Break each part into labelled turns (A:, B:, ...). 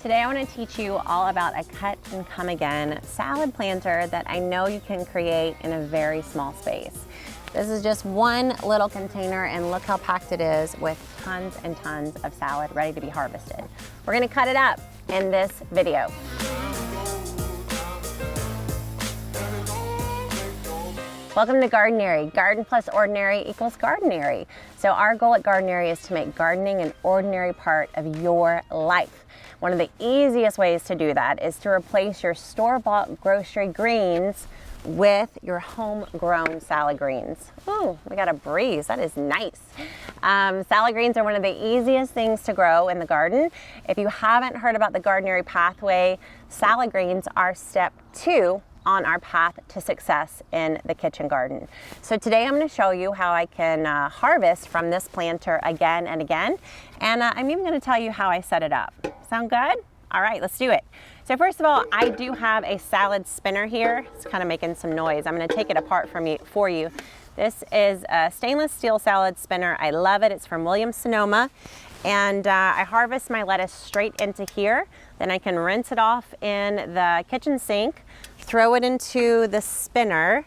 A: Today I want to teach you all about a cut and come again salad planter that I know you can create in a very small space. This is just one little container and look how packed it is with tons and tons of salad ready to be harvested. We're going to cut it up in this video. Welcome to Gardenary. Garden plus ordinary equals Gardenary. So our goal at Gardenary is to make gardening an ordinary part of your life. One of the easiest ways to do that is to replace your store-bought grocery greens with your homegrown salad greens. Ooh, we got a breeze, that is nice. Salad greens are one of the easiest things to grow in the garden. If you haven't heard about the Gardenary pathway, salad greens are step 2 on our path to success in the kitchen garden. So today I'm going to show you how I can harvest from this planter again and again. And I'm even going to tell you how I set it up. Sound good? All right, let's do it. So first of all, I do have a salad spinner here. It's kind of making some noise. I'm going to take it apart for you. This is a stainless steel salad spinner. I love it. It's from Williams-Sonoma. And I harvest my lettuce straight into here. Then I can rinse it off in the kitchen sink, throw it into the spinner,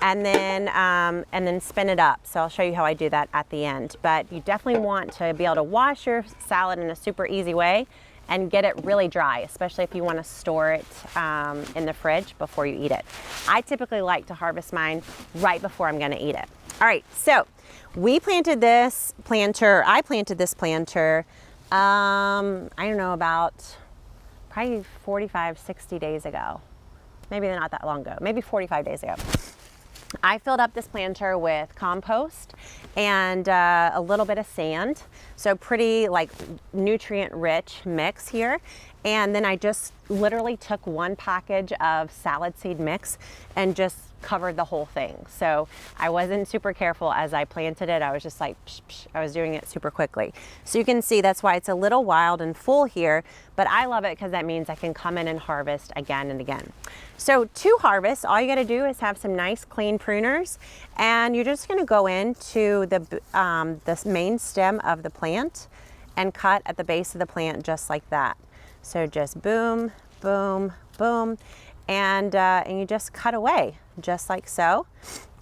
A: and then spin it up. So I'll show you how I do that at the end. But you definitely want to be able to wash your salad in a super easy way and get it really dry, especially if you want to store it in the fridge before you eat it. I typically like to harvest mine right before I'm going to eat it. All right, so we planted this planter. I planted this planter, I don't know, about probably 45, 60 days ago. Maybe not that long ago, maybe 45 days ago. I filled up this planter with compost and a little bit of sand. So pretty like nutrient rich mix here. And then I just literally took one package of salad seed mix and just covered the whole thing. So I wasn't super careful as I planted it. I was just like, psh, psh, I was doing it super quickly. So you can see that's why it's a little wild and full here, but I love it because that means I can come in and harvest again and again. So to harvest, all you got to do is have some nice clean pruners, and you're just going to go into the main stem of the plant and cut at the base of the plant just like that. So just boom, boom, boom, and you just cut away just like so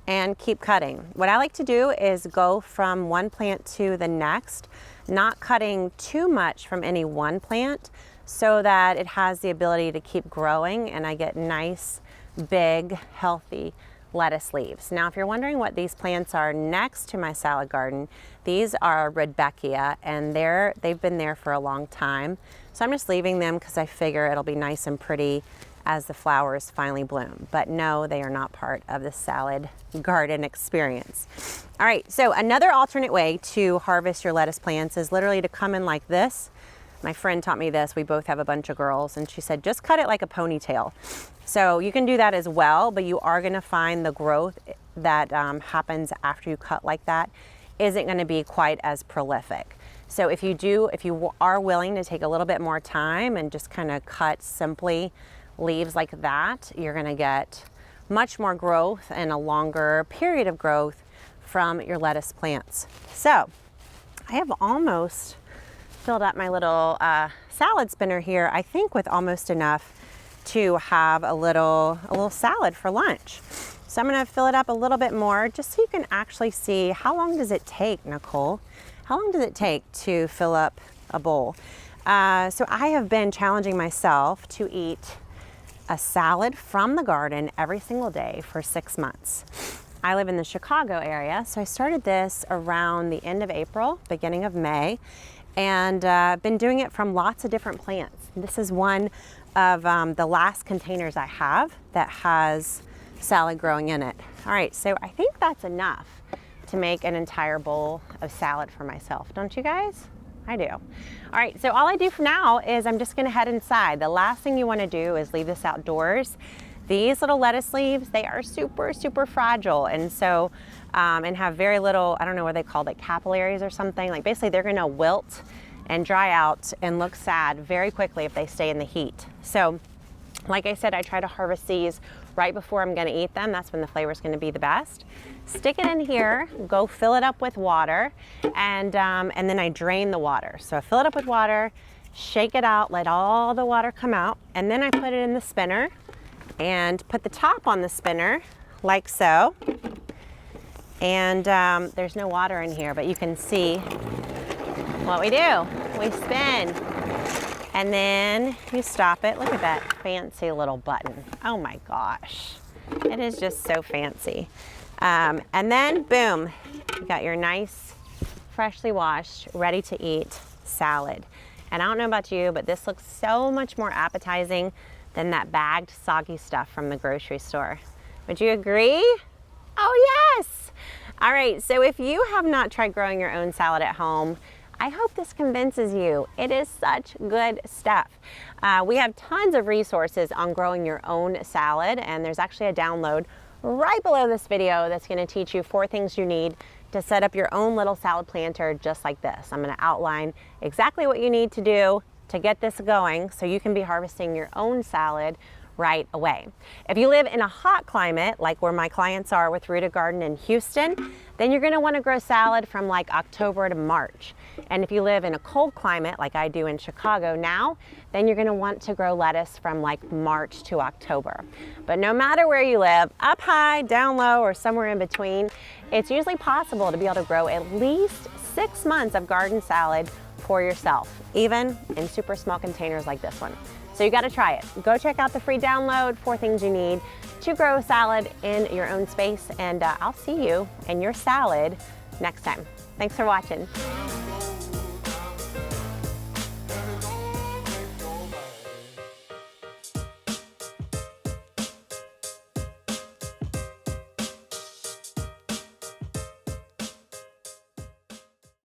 A: and keep cutting. What I like to do is go from one plant to the next, not cutting too much from any one plant so that it has the ability to keep growing and I get nice, big, healthy lettuce leaves. Now, if you're wondering what these plants are next to my salad garden, these are Rudbeckia, and they've been there for a long time. So I'm just leaving them because I figure it'll be nice and pretty as the flowers finally bloom. But no, they are not part of the salad garden experience. All right, so another alternate way to harvest your lettuce plants is literally to come in like this. My friend taught me this. We both have a bunch of girls, and she said, just cut it like a ponytail. So you can do that as well, but you are gonna find the growth that happens after you cut like that isn't gonna be quite as prolific. So if you are willing to take a little bit more time and just kind of cut simply leaves like that, you're gonna get much more growth and a longer period of growth from your lettuce plants. So I have almost filled up my little salad spinner here, I think with almost enough to have a little salad for lunch. So I'm gonna fill it up a little bit more just so you can actually see how long does it take, Nicole? How long does it take to fill up a bowl? So I have been challenging myself to eat a salad from the garden every single day for 6 months. I live in the Chicago area, so I started this around the end of April, beginning of May, and been doing it from lots of different plants. This is one of the last containers I have that has salad growing in it. All right, so I think that's enough to make an entire bowl of salad for myself, don't you guys? I do. All right, so all I do for now is I'm just gonna head inside. The last thing you wanna do is leave this outdoors. These little lettuce leaves, they are super, super fragile, and so, and have very little, I don't know what they call it, capillaries or something. Like basically they're gonna wilt and dry out and look sad very quickly if they stay in the heat. So like I said, I try to harvest these right before I'm gonna eat them. That's when the flavor is gonna be the best. Stick it in here, go fill it up with water, and then I drain the water. So I fill it up with water, shake it out, let all the water come out, and then I put it in the spinner and put the top on the spinner like so. And there's no water in here, but you can see what we do. We spin, and then you stop it. Look at that fancy little button. Oh my gosh, it is just so fancy. And then boom, you got your nice, freshly washed, ready to eat salad. And I don't know about you, but this looks so much more appetizing than that bagged soggy stuff from the grocery store. Would you agree? Oh yes! All right, so if you have not tried growing your own salad at home, I hope this convinces you. It is such good stuff. We have tons of resources on growing your own salad, and there's actually a download right below this video that's gonna teach you 4 things you need to set up your own little salad planter just like this. I'm gonna outline exactly what you need to do to get this going so you can be harvesting your own salad right away. If you live in a hot climate, like where my clients are with Rooted Garden in Houston, then you're gonna wanna grow salad from like October to March. And if you live in a cold climate, like I do in Chicago now, then you're gonna want to grow lettuce from like March to October. But no matter where you live, up high, down low, or somewhere in between, it's usually possible to be able to grow at least 6 months of garden salad for yourself, even in super small containers like this one. So you gotta try it. Go check out the free download, 4 things you need to grow salad in your own space, and I'll see you and your salad next time. Thanks for watching.